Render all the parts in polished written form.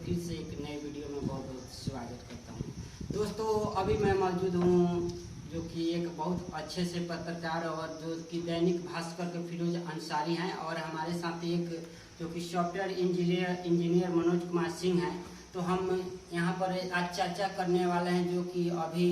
फिर से एक नए वीडियो में बहुत बहुत स्वागत करता हूँ। दोस्तों अभी मैं मौजूद हूँ जो कि एक बहुत अच्छे से पत्रकार और जो कि दैनिक भास्कर के फिरोज अंसारी हैं, और हमारे साथ एक जो कि सॉफ्टवेयर इंजीनियर मनोज कुमार सिंह हैं। तो हम यहाँ पर आज चर्चा करने वाले हैं जो कि अभी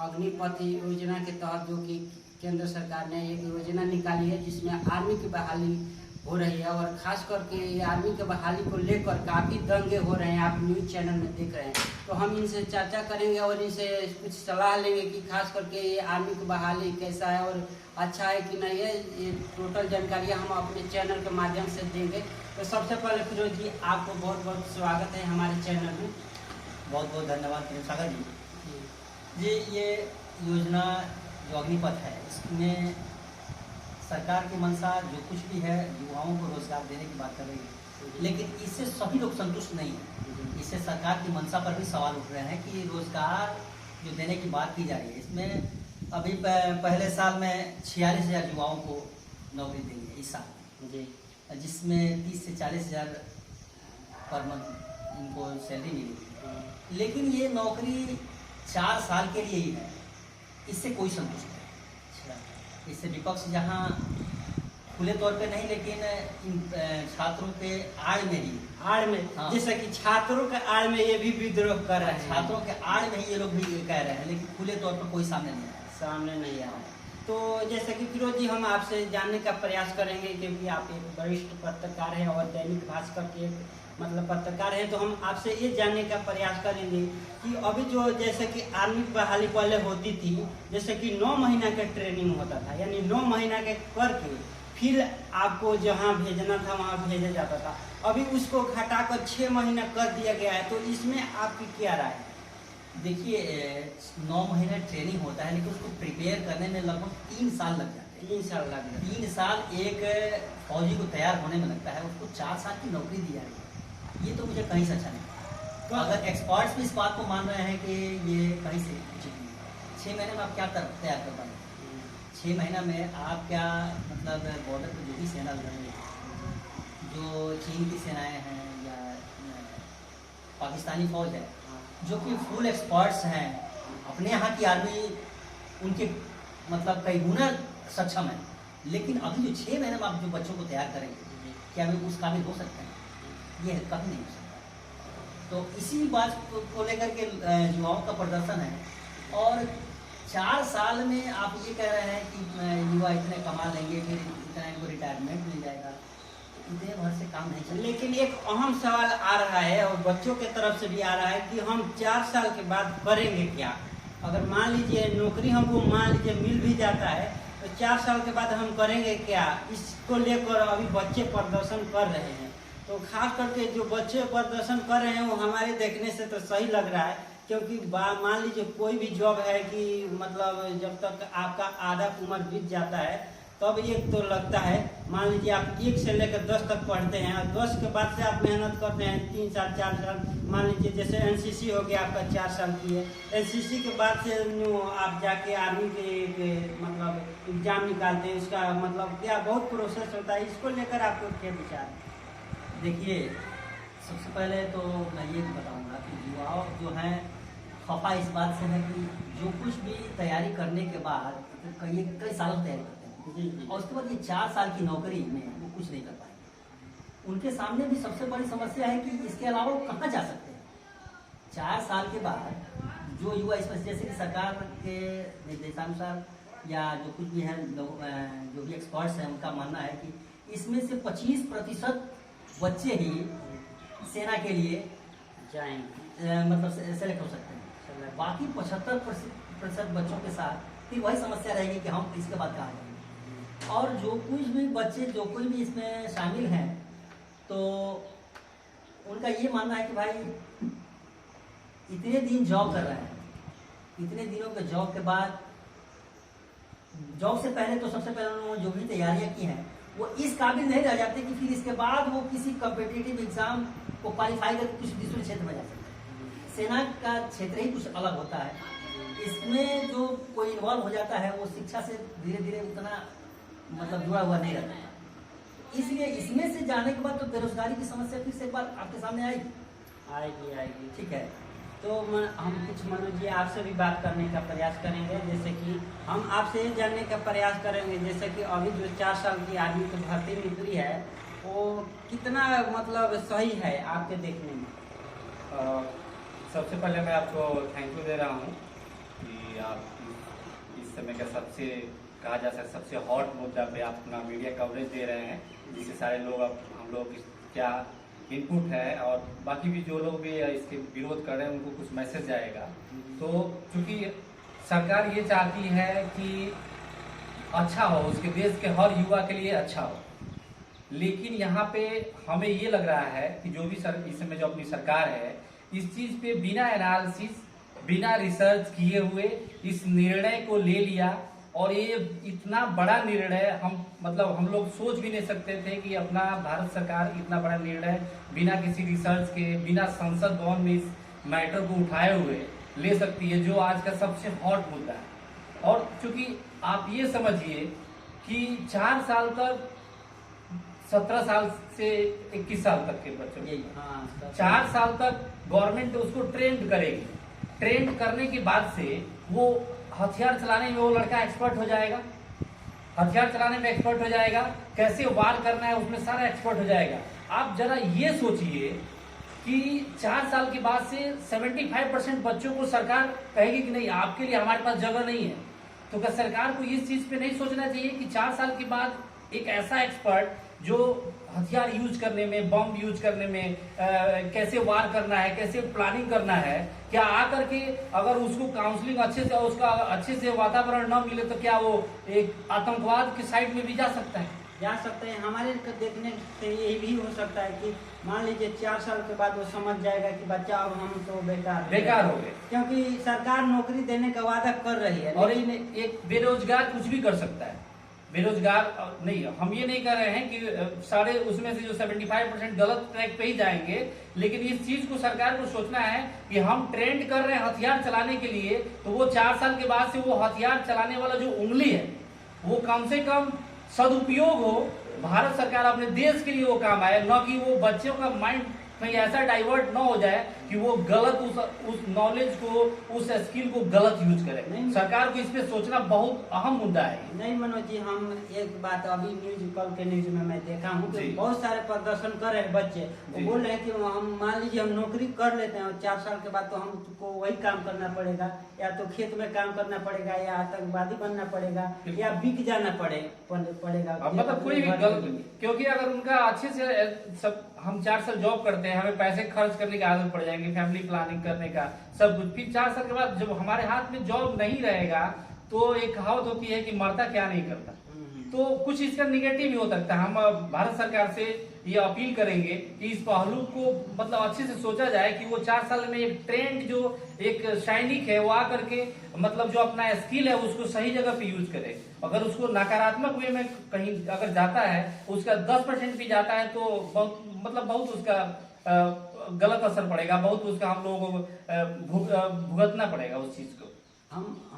अग्निपथ योजना के तहत जो कि केंद्र सरकार ने एक योजना निकाली है जिसमें आर्मी की बहाली हो रही है, और खास करके ये आर्मी की बहाली को लेकर काफ़ी दंगे हो रहे हैं, आप न्यूज़ चैनल में देख रहे हैं। तो हम इनसे चर्चा करेंगे और इनसे कुछ सलाह लेंगे कि खास करके ये आर्मी की बहाली कैसा है और अच्छा है कि नहीं है। ये टोटल जानकारियाँ हम अपने चैनल के माध्यम से देंगे। तो सबसे पहले फिरोज जी, आपको बहुत बहुत स्वागत है हमारे चैनल में। बहुत बहुत धन्यवाद सागर जी। ये योजना जो अग्निपथ है, इसमें सरकार की मंशा जो कुछ भी है युवाओं को रोजगार देने की बात कर रही है, लेकिन इससे सभी लोग संतुष्ट नहीं है। इससे सरकार की मंशा पर भी सवाल उठ रहे हैं कि रोजगार जो देने की बात की जा रही है, इसमें अभी पहले साल में 46,000 युवाओं को नौकरी देंगे इस साल जी, जिसमें 30 से 40,000 पर मंथ इनको सैलरी मिलेगी। लेकिन ये नौकरी 4 साल के लिए ही है, इससे कोई संतुष्ट नहीं। इससे विपक्ष जहाँ खुले तौर पे नहीं, लेकिन इन छात्रों के आड़ में हाँ। जैसे कि छात्रों के आड़ में ये भी विद्रोह कर रहे हैं, छात्रों के आड़ में ही ये लोग भी कह रहे हैं, लेकिन खुले तौर पर कोई सामने नहीं आया। तो जैसे कि फिरोज जी, हम आपसे जानने का प्रयास करेंगे क्योंकि आप एक वरिष्ठ पत्रकार हैं और दैनिक भास्कर के मतलब पत्रकार हैं, तो हम आपसे ये जानने का प्रयास करेंगे कि अभी जो जैसे कि आर्मी बहाली पहले होती थी, जैसे कि 9 महीना का ट्रेनिंग होता था, यानी 9 महीना के करके फिर आपको जहाँ भेजना था वहाँ भेजा जाता था। अभी उसको घटाकर 6 महीना कर दिया गया है, तो इसमें आपकी क्या राय है? देखिए, 9 महीना ट्रेनिंग होता है, लेकिन उसको प्रिपेयर करने में लगभग 3 साल लग जाते हैं। 3 साल लग जाते हैं। 3 साल एक फौजी को तैयार होने में लगता है, उसको 4 साल की नौकरी दी जा रही है। ये तो मुझे कहीं से अच्छा नहीं। तो अगर एक्सपर्ट्स भी इस बात को मान रहे हैं कि ये कहीं से उचित नहीं है, 6 महीने में आप क्या तैयार कर पाएंगे? 6 महीना में आप क्या मतलब बॉर्डर पर जो भी सेना लड़ रही है, जो चीन की सेनाएं हैं या पाकिस्तानी फौज है, जो कि फुल एक्सपर्ट्स हैं, अपने यहाँ की आर्मी उनके मतलब कई गुना सक्षम है, लेकिन अभी जो 6 महीने में आप जो बच्चों को तैयार करेंगे, क्या वे उस काबिल हो सकते हैं? ये कभी नहीं हो सकता। तो इसी बात को लेकर के युवाओं का प्रदर्शन है। और 4 साल में आप ये कह रहे हैं कि युवा इतने कमा लेंगे, फिर इतना इनको रिटायरमेंट मिल जाएगा, इतने भर से काम नहीं चलेगा। लेकिन एक अहम सवाल आ रहा है और बच्चों के तरफ से भी आ रहा है कि हम 4 साल के बाद करेंगे क्या? अगर मान लीजिए नौकरी हमको मान लीजिए मिल भी जाता है, तो 4 साल के बाद हम करेंगे क्या? इसको लेकर अभी बच्चे प्रदर्शन कर रहे हैं। तो खास करके जो बच्चे प्रदर्शन कर रहे हैं वो हमारे देखने से तो सही लग रहा है, क्योंकि मान लीजिए कोई भी जॉब है कि मतलब जब तक आपका आधा उम्र बीत जाता है तब एक तो लगता है, मान लीजिए आप 1 से लेकर 10 तक पढ़ते हैं और 10 के बाद से आप मेहनत करते हैं 3 साल 4 साल। मान लीजिए जैसे एनसीसी हो गया आपका 4 साल की है, एनसीसी के बाद से आप जाके आर्मी के मतलब एग्जाम निकालते हैं, इसका मतलब क्या बहुत प्रोसेस होता है, इसको लेकर आपको क्या विचार है? देखिए, सबसे पहले तो मैं ये बताऊंगा कि युवा जो हैं खफा इस बात से है कि जो कुछ भी तैयारी करने के बाद कई सालों तैयारी करते हैं, और उसके बाद ये 4 साल की नौकरी में वो कुछ नहीं कर पाएंगे। उनके सामने भी सबसे बड़ी समस्या है कि इसके अलावा वो कहाँ जा सकते हैं। 4 साल के बाद जो युवा इसमें जैसे कि सरकार के निर्देशानुसार या जो कुछ भी है जो भी एक्सपर्ट्स हैं, उनका मानना है कि इसमें से 25% बच्चे ही सेना के लिए जाएंगे, मतलब सेलेक्ट हो सकते हैं। बाकी 75% बच्चों के साथ फिर वही समस्या रहेगी कि हम इसके बाद कहाँ जाएंगे। और जो कुछ भी बच्चे जो कोई भी इसमें शामिल हैं, तो उनका ये मानना है कि भाई इतने दिन जॉब कर रहे हैं, इतने दिनों के जॉब के बाद, जॉब से पहले तो सबसे पहले उन्होंने जो भी तैयारियां की हैं वो इस काबिल नहीं रह जाते कि फिर इसके बाद वो किसी कॉम्पिटिटिव एग्जाम को क्वालिफाई करके कुछ दूसरे क्षेत्र में जा सकते हैं। सेना का क्षेत्र ही कुछ अलग होता है, इसमें जो कोई इन्वॉल्व हो जाता है वो शिक्षा से धीरे धीरे उतना मतलब जुड़ा हुआ नहीं रहता है। इसलिए इसमें से जाने के बाद तो बेरोजगारी की समस्या फिर से एक बार आपके सामने आएगी। आएगी आएगी। ठीक है। तो हम कुछ मनोज जी आपसे भी बात करने का प्रयास करेंगे, जैसे कि हम आपसे ये जानने का प्रयास करेंगे जैसे कि अभी जो 4 साल की आर्मी की भर्ती निकली है वो कितना मतलब सही है आपके देखने में? सबसे पहले मैं आपको थैंक यू दे रहा हूँ कि आप इस समय का सबसे कहा जा सकता सबसे हॉट मुद्दा पे आप अपना मीडिया कवरेज दे रहे हैं, जिससे सारे लोग अब हम लोग क्या इनपुट है और बाकी भी जो लोग भी इसके विरोध कर रहे हैं उनको कुछ मैसेज जाएगा। तो चूंकि सरकार ये चाहती है कि अच्छा हो, उसके देश के हर युवा के लिए अच्छा हो, लेकिन यहाँ पे हमें ये लग रहा है कि जो भी इस समय जो अपनी सरकार है इस चीज पे बिना एनालिसिस बिना रिसर्च किए हुए इस निर्णय को ले लिया। और ये इतना बड़ा निर्णय हम लोग सोच भी नहीं सकते थे कि अपना भारत सरकार इतना बड़ा निर्णय बिना किसी रिसर्च के बिना संसद भवन में इस मैटर को उठाए हुए ले सकती है, जो आज का सबसे हॉट मुद्दा है। और चूंकि आप ये समझिए कि 4 साल तक 17 साल से 21 साल तक के बच्चों यही, हाँ 4 साल तक गवर्नमेंट उसको ट्रेंड करेगी। ट्रेंड करने के बाद से वो हथियार चलाने में वो लड़का एक्सपर्ट हो जाएगा, हथियार चलाने में एक्सपर्ट हो जाएगा, कैसे वार करना है उसमें सारा एक्सपर्ट हो जाएगा। आप जरा ये सोचिए कि 4 साल के बाद से 75% बच्चों को सरकार कहेगी कि नहीं आपके लिए हमारे पास जगह नहीं है। तो क्या सरकार को इस चीज पे नहीं सोचना चाहिए कि 4 साल के बाद एक ऐसा एक्सपर्ट जो हथियार यूज करने में, बम यूज करने में, कैसे वार करना है, कैसे प्लानिंग करना है, क्या आकर के अगर उसको काउंसलिंग अच्छे से उसका अच्छे से वातावरण न मिले तो क्या वो एक आतंकवाद की साइड में भी जा सकता है? जा सकते हैं। हमारे देखने से ये भी हो सकता है कि मान लीजिए 4 साल के बाद वो समझ जाएगा कि बच्चा अब हम तो बेकार हो गए, क्योंकि सरकार नौकरी देने का वादा कर रही है। और एक बेरोजगार कुछ भी कर सकता है। बेरोजगार नहीं, हम ये नहीं कर रहे हैं कि सारे उसमें से जो 75% गलत ट्रैक पे ही जाएंगे, लेकिन इस चीज को सरकार को सोचना है कि हम ट्रेंड कर रहे हैं हथियार चलाने के लिए, तो वो 4 साल के बाद से वो हथियार चलाने वाला जो उंगली है वो कम से कम सदुपयोग हो, भारत सरकार अपने देश के लिए वो काम आए, न कि वो बच्चों का माइंड कहीं ऐसा डाइवर्ट न हो जाए कि वो गलत उस नॉलेज को, उस स्किल को गलत यूज करे। नहीं, सरकार को इस पे सोचना बहुत अहम मुद्दा है। नहीं मनोज जी, हम एक बात अभी कल के न्यूज में मैं देखा हूँ कि बहुत सारे प्रदर्शन कर रहे हैं बच्चे, वो बोल रहे हैं कि हम मान लीजिए हम नौकरी कर लेते हैं और 4 साल के बाद तो हमको वही काम करना पड़ेगा, या तो खेत में काम करना पड़ेगा, या आतंकवादी बनना पड़ेगा, या बिक जाना पड़ेगा। मतलब कोई भी गलत, क्योंकि अगर उनका अच्छे से सब हम 4 साल जॉब करते हैं, हमें पैसे खर्च करने की आदत पड़ जाएंगे, फैमिली प्लानिंग करने का सब कुछ, फिर 4 साल के बाद जब हमारे हाथ में जॉब नहीं रहेगा तो एक कहावत होती है कि मरता क्या नहीं करता। तो कुछ इसका निगेटिव भी हो सकता है। हम भारत सरकार से ये अपील करेंगे कि इस पहलू को मतलब अच्छे से सोचा जाए कि वो 4 साल में एक ट्रेंड जो एक सैनिक है वो आकर के मतलब जो अपना स्किल है उसको सही जगह पे यूज करे। अगर उसको नकारात्मक वे में कहीं अगर जाता है, उसका 10% भी जाता है तो बहुत उसका गलत असर पड़ेगा, बहुत उसका हम लोगों को भुगतना पड़ेगा उस चीज को।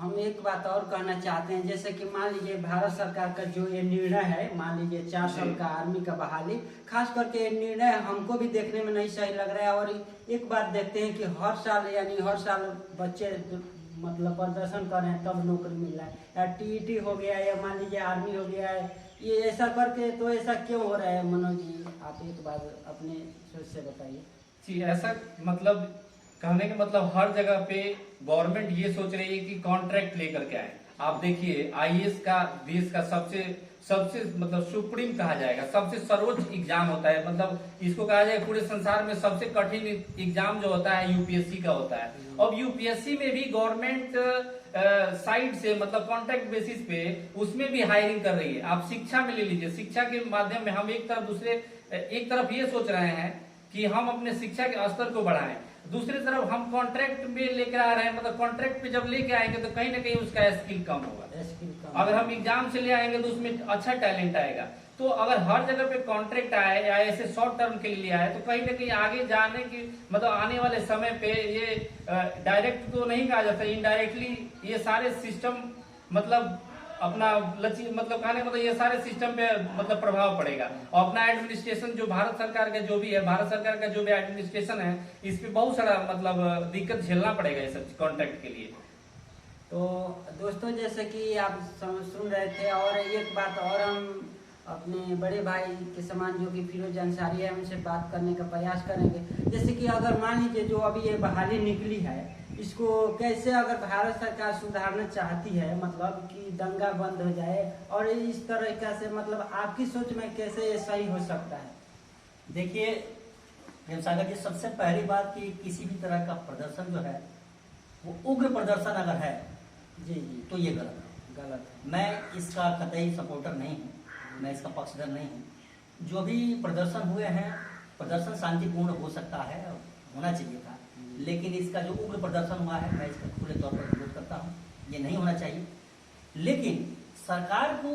हम एक बात और कहना चाहते हैं, जैसे कि मान लीजिए भारत सरकार का जो ये निर्णय है, मान लीजिए 4 साल का आर्मी का बहाली, खास करके ये निर्णय हमको भी देखने में नहीं सही लग रहा है। और एक बात देखते हैं कि हर साल बच्चे मतलब प्रदर्शन कर रहे हैं तब नौकरी मिल रहा है, या टीईटी हो गया, या मान लीजिए आर्मी हो गया है, ये ऐसा करके तो ऐसा क्यों हो रहा है? मनोज जी आप एक बार अपने सोच से बताइए। जी, ऐसा मतलब कहने का मतलब हर जगह पे गवर्नमेंट ये सोच रही है कि कॉन्ट्रैक्ट लेकर के आए। आप देखिए आईएएस का देश का सबसे मतलब सुप्रीम कहा जाएगा, सबसे सर्वोच्च एग्जाम होता है, मतलब इसको कहा जाएगा पूरे संसार में सबसे कठिन एग्जाम जो होता है यूपीएससी का होता है। अब यूपीएससी में भी गवर्नमेंट साइड से मतलब कॉन्ट्रैक्ट बेसिस पे उसमें भी हायरिंग कर रही है। आप शिक्षा में ले लीजिए, शिक्षा के माध्यम में हम एक तरफ ये सोच रहे हैं कि हम अपने शिक्षा के स्तर को बढ़ाएं, दूसरी तरफ हम कॉन्ट्रैक्ट में लेकर आ रहे हैं, मतलब कॉन्ट्रैक्ट पे जब लेके आएंगे तो कहीं ना कहीं उसका स्किल कम होगा। अगर हम एग्जाम से ले आएंगे तो उसमें अच्छा टैलेंट आएगा। तो अगर हर जगह पे कॉन्ट्रैक्ट आए या ऐसे शॉर्ट टर्म के लिए आए तो कहीं ना कहीं आगे जाने की मतलब आने वाले समय पे ये डायरेक्ट तो नहीं कहा जाता, इनडायरेक्टली ये सारे सिस्टम मतलब अपना लची मतलब कहने मतलब ये सारे सिस्टम पे मतलब प्रभाव पड़ेगा। और अपना एडमिनिस्ट्रेशन जो भारत सरकार का जो भी है, भारत सरकार का जो भी एडमिनिस्ट्रेशन है, इस पे बहुत सारा मतलब दिक्कत झेलना पड़ेगा ये सब कॉन्ट्रैक्ट के लिए। तो दोस्तों जैसे कि आप सुन रहे थे, और एक बात और हम अपने बड़े भाई के समान जो कि फिरोज अंसारी है उनसे बात करने का प्रयास करेंगे। जैसे कि अगर मान लीजिए जो अभी ये बहाली निकली है, इसको कैसे अगर भारत सरकार सुधारना चाहती है, मतलब कि दंगा बंद हो जाए, और इस तरीका से मतलब आपकी सोच में कैसे ये सही हो सकता है? देखिए प्रेम सागर जी, सबसे पहली बात कि किसी भी तरह का प्रदर्शन जो है वो उग्र प्रदर्शन अगर है जी जी, तो ये गलत है। मैं इसका कतई सपोर्टर नहीं हूँ, मैं इसका पक्षधर नहीं हूँ। जो भी प्रदर्शन हुए हैं, प्रदर्शन शांतिपूर्ण हो सकता है, होना चाहिए था, लेकिन इसका जो उग्र प्रदर्शन हुआ है मैं इसका पूरे तौर पर विरोध करता हूँ। ये नहीं होना चाहिए। लेकिन सरकार को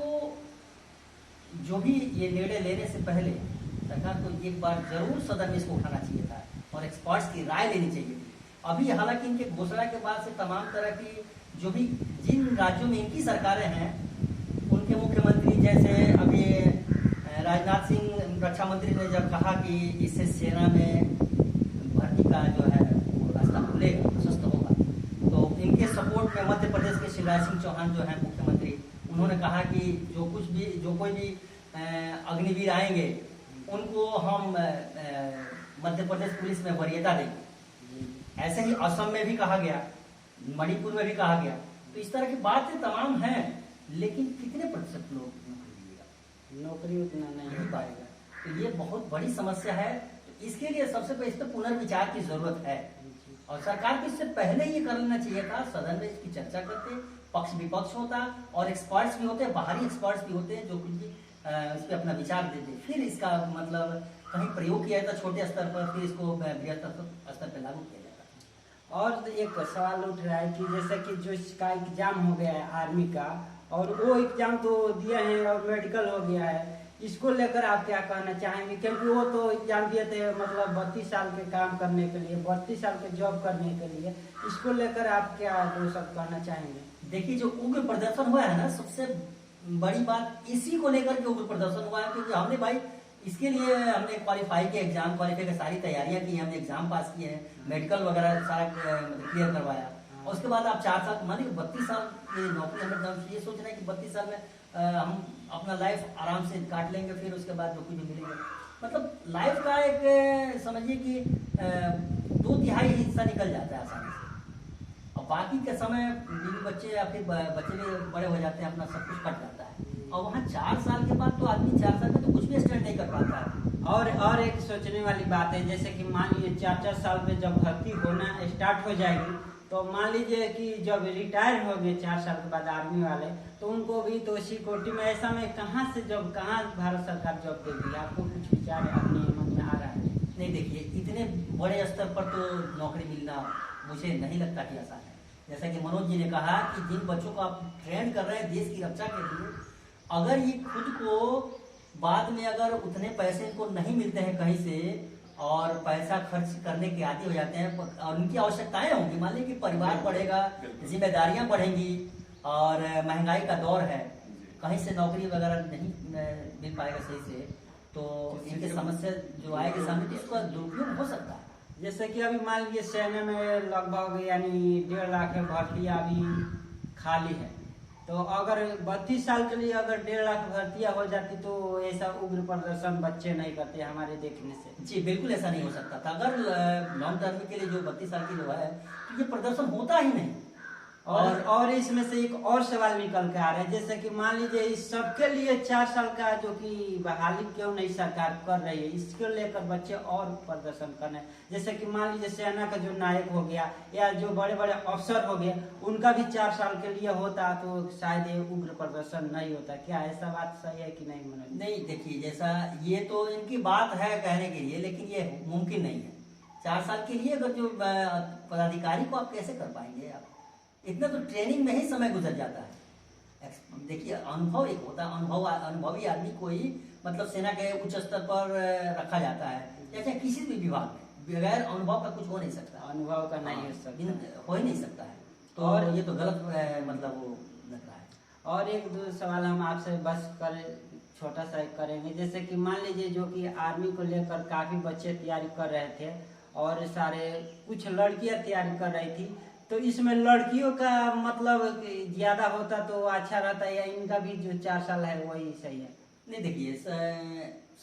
जो भी ये निर्णय लेने से पहले सरकार को एक बार जरूर सदन में इसको उठाना चाहिए था और एक्सपर्ट्स की राय लेनी चाहिए थी। अभी हालांकि इनके घोषणा के बाद से तमाम तरह की जो भी जिन राज्यों में इनकी सरकारें हैं, उनके मुख्यमंत्री, जैसे अभी राजनाथ सिंह रक्षा मंत्री ने जब कहा कि इससे सेना में भर्ती का जो है वो रास्ता खुलेगा, प्रशस्त होगा, तो इनके सपोर्ट में मध्य प्रदेश के शिवराज सिंह चौहान जो है मुख्यमंत्री, उन्होंने कहा कि जो कोई भी अग्निवीर आएंगे उनको हम मध्य प्रदेश पुलिस में वरीयता देंगे। ऐसे ही असम में भी कहा गया, मणिपुर में भी कहा गया। तो इस तरह की बातें तमाम हैं, लेकिन कितने प्रतिशत लोग नौकरी मिलेगा? नौकरी उतना नहीं हो पाएगा। तो ये बहुत बड़ी समस्या है। तो इसके लिए सबसे पहले इस पर पुनर्विचार की जरूरत है, और सरकार को इससे पहले ये कर लेना चाहिए था। सदन में इसकी चर्चा करते, पक्ष विपक्ष होता, और एक्सपर्ट्स भी होते, बाहरी एक्सपर्ट्स भी होते हैं जो कुछ भी इस पर अपना विचार देते, फिर इसका मतलब कहीं प्रयोग किया जाता छोटे स्तर पर, फिर इसको बृहद स्तर पर लागू किया जाता। और एक सवाल उठ रहा है कि जैसे कि जो इसका एग्जाम हो गया है आर्मी का, और वो एग्जाम तो दिया है और मेडिकल हो गया है, इसको लेकर आप क्या कहना चाहेंगे? क्योंकि वो तो एग्जाम दिए थे मतलब 32 साल के काम करने के लिए, 32 साल के जॉब करने के लिए, इसको लेकर आप क्या दो सब कहना चाहेंगे? देखिए, जो उग्र प्रदर्शन हुआ है ना, सबसे बड़ी बात इसी को लेकर के उग्र प्रदर्शन हुआ है, क्योंकि हमने भाई इसके लिए हमने क्वालिफाई की सारी तैयारियां की, हमने एग्जाम पास किए हैं, मेडिकल वगैरह सारा क्लियर करवाया, और उसके बाद आप 4 साल मानिए 32 साल की नौकरी, हमें ये सोच रहे हैं कि 32 साल में हम अपना लाइफ आराम से काट लेंगे, फिर उसके बाद जो कुछ भी मिलेगा, मतलब लाइफ का एक समझिए कि 2/3 हिस्सा निकल जाता है आसानी से, और बाकी के समय बीवी बच्चे या फिर बच्चे भी बड़े हो जाते हैं, अपना सब कुछ कट जाता है। और वहाँ 4 साल के बाद तो आदमी 4 साल में तो कुछ भी स्टैंड नहीं कर पाता है। और एक सोचने वाली बात है, जैसे कि मान लीजिए 4 साल में जब भर्ती होना स्टार्ट हो जाएगी, तो मान लीजिए कि जब रिटायर हो गए 4 साल के बाद आर्मी वाले, तो उनको भी तो सिक्योरिटी में ऐसा में कहाँ भारत सरकार जॉब देगी? आपको कुछ विचार अपने मन में आ रहा है? नहीं, देखिए, इतने बड़े स्तर पर तो नौकरी मिलना मुझे नहीं लगता कि आसान है। जैसा कि मनोज जी ने कहा कि जिन बच्चों को आप ट्रेन कर रहे हैं देश की रक्षा के लिए, अगर ये खुद को बाद में अगर उतने पैसे को नहीं मिलते हैं कहीं से, और पैसा खर्च करने के आदी हो जाते हैं, और उनकी आवश्यकताएं होंगी, मान लीजिए कि परिवार बढ़ेगा, जिम्मेदारियां बढ़ेंगी, और महंगाई का दौर है, कहीं से नौकरी वगैरह नहीं मिल पाएगा सही से, तो इनकी समस्या जो आएगी सामने, इसका दुरुपयोग हो सकता है। जैसे कि अभी मान लीजिए सेना में लगभग यानी 1.5 लाख भर्तियाँ अभी खाली है, तो अगर 32 साल के लिए अगर 1.5 लाख भर्तियाँ हो जाती, तो ऐसा उग्र प्रदर्शन बच्चे नहीं करते हमारे देखने से। जी बिल्कुल, ऐसा नहीं हो सकता था। अगर लॉन्ग टर्म के लिए जो 32 साल की जो है, तो ये प्रदर्शन होता ही नहीं। और इसमें से एक और सवाल निकल के आ रहा है, जैसे कि मान लीजिए इस सबके लिए 4 साल का जो कि बहाली क्यों नहीं सरकार कर रही है, इसको लेकर बच्चे और प्रदर्शन करना है। जैसे कि मान लीजिए सेना का जो नायक हो गया, या जो बड़े बड़े अफसर हो गए, उनका भी 4 साल के लिए होता तो शायद ये उग्र प्रदर्शन नहीं होता। क्या ऐसा बात सही है कि नहीं मनोज? नहीं, देखिए, जैसा ये तो इनकी बात है कहने के लिए, लेकिन ये मुमकिन नहीं है। 4 साल के लिए अगर जो पदाधिकारी को आप कैसे कर पाएंगे? आप इतना तो ट्रेनिंग में ही समय गुजर जाता है। देखिए, अनुभव एक होता है, अनुभवी आदमी को ही मतलब सेना के उच्च स्तर पर रखा जाता है, या किसी भी विभाग में बगैर अनुभव का कुछ हो नहीं सकता। अनुभव का नहीं हो सकता, हो ही नहीं सकता है। तो और ये तो गलत मतलब वो लग रहा है। और एक दो सवाल हम आपसे बस छोटा सा करेंगे, जैसे कि मान लीजिए जो कि आर्मी को लेकर काफी बच्चे तैयारी कर रहे थे और सारे कुछ लड़कियां तैयारी कर रही थी, तो इसमें लड़कियों का मतलब ज्यादा होता तो अच्छा रहता, या इनका भी जो 4 साल है वही सही है? नहीं देखिए,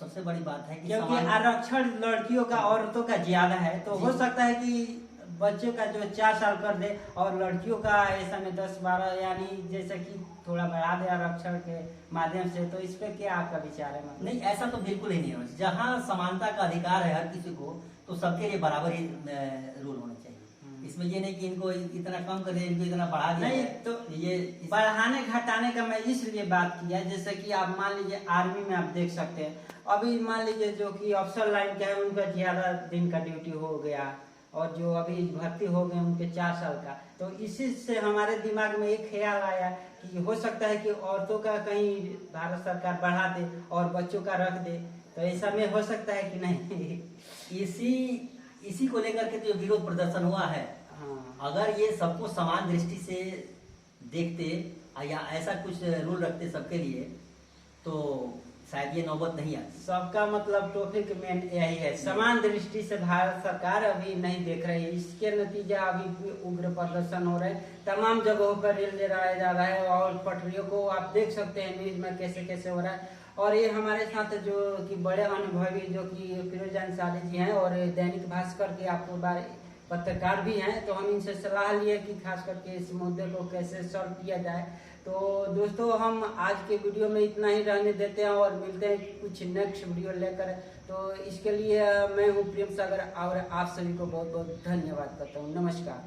सबसे बड़ी बात है कि क्योंकि आरक्षण लड़कियों का औरतों का ज्यादा है, तो हो सकता है कि बच्चों का जो 4 साल कर दे और लड़कियों का ऐसा में 10-12, यानी जैसे कि थोड़ा बढ़ा दे आरक्षण के माध्यम से, तो इस पे क्या आपका विचार है? मतलब नहीं, ऐसा तो बिल्कुल ही नहीं होना चाहिए। जहाँ समानता का अधिकार है हर किसी को, तो सबके लिए बराबर ही रूल होना चाहिए। इसमें ये नहीं कि इनको इतना कम कर दिया, इनको इतना बढ़ा दिया। नहीं, तो ये बढ़ाने घटाने का मैं इसलिए बात किया, जैसे कि आप मान लीजिए आर्मी में आप देख सकते हैं, अभी मान लीजिए जो कि अफसर लाइन के है उनका ज्यादा दिन का ड्यूटी हो गया, और जो अभी भर्ती हो गए उनके 4 साल का, तो इसी से हमारे दिमाग में एक ख्याल आया कि हो सकता है कि औरतों का कहीं भारत सरकार बढ़ा दे और बच्चों का रख दे, तो ऐसा में हो सकता है कि नहीं? इसी को लेकर के जो विरोध प्रदर्शन हुआ है, हाँ। अगर ये सबको समान दृष्टि से देखते या ऐसा कुछ रूल रखते सबके लिए, तो शायद ये नौबत नहीं आती। सबका मतलब टॉपिक मेन यही है, समान दृष्टि से भारत सरकार अभी नहीं देख रही है। इसके नतीजा अभी उग्र प्रदर्शन हो रहे हैं, तमाम जगहों पर रेल जलाया जा रहा है और पटरियों को आप देख सकते हैं न्यूज में कैसे कैसे हो रहा है। और ये हमारे साथ जो कि बड़े अनुभवी जो कि फिरोज अंसारी जी हैं और दैनिक भास्कर के आपको बारे पत्रकार भी हैं, तो हम इनसे सलाह लिए कि खास करके इस मुद्दे को कैसे सॉल्व किया जाए। तो दोस्तों, हम आज के वीडियो में इतना ही रहने देते हैं और मिलते हैं कुछ नेक्स्ट वीडियो लेकर। तो इसके लिए मैं हूँ प्रेम सागर और आप सभी को बहुत बहुत धन्यवाद करता हूँ। नमस्कार।